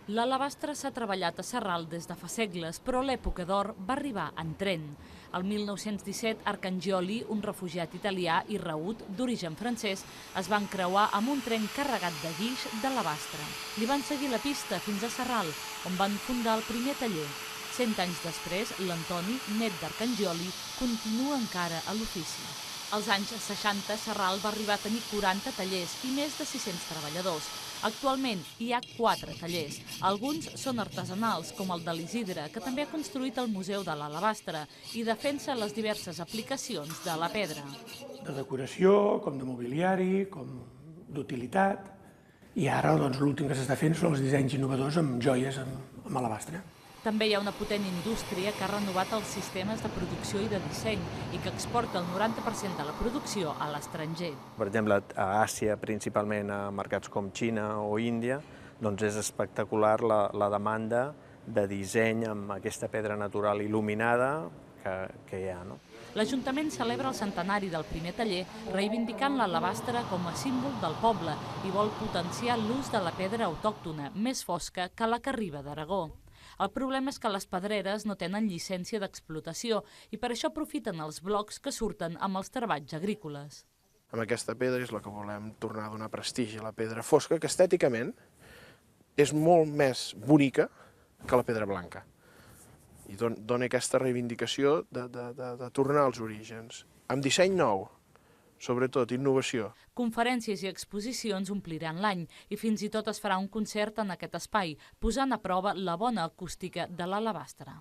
L'alabastre s'ha treballat a Sarral des de fa segles, però l'època d'or va arribar en tren. El 1917, Arcangioli, un refugiat italià i raüt d'origen francès, es van creuar amb un tren carregat de guix d'alabastre. Li van seguir la pista fins a Sarral, on van fundar el primer taller. 100 anys després, l'Antoni, net d'Arcangioli, continua encara a l'ofici. Als anys 60, Sarral va arribar a tenir 40 tallers i més de 600 treballadors. Actualment hi ha 4 tallers. Alguns són artesanals, com el de l'Isidre, que també ha construït el Museu de l'Alabastre i defensa les diverses aplicacions de la pedra. De decoració, com de mobiliari, com d'utilitat. I ara l'últim que s'està fent són els dissenys innovadors amb joies amb alabastre. També hi ha una potent indústria que ha renovat els sistemes de producció i de disseny i que exporta el 90% de la producció a l'estranger. Per exemple, a Àsia, principalment a mercats com Xina o Índia, doncs és espectacular la demanda de disseny amb aquesta pedra natural il·luminada que hi ha. L'Ajuntament celebra el centenari del primer taller reivindicant l'alabastre com a símbol del poble i vol potenciar l'ús de la pedra autòctona, més fosca que la que arriba d'Aragó. El problema és que les pedreres no tenen llicència d'explotació i per això aprofiten els blocs que surten amb els treballs agrícoles. Amb aquesta pedra és la que volem tornar a donar prestigi a la pedra fosca, que estèticament és molt més bonica que la pedra blanca. I dona aquesta reivindicació de tornar als orígens, amb disseny nou, sobretot innovació. Conferències i exposicions ompliran l'any i fins i tot es farà un concert en aquest espai, posant a prova la bona acústica de l'alabastre.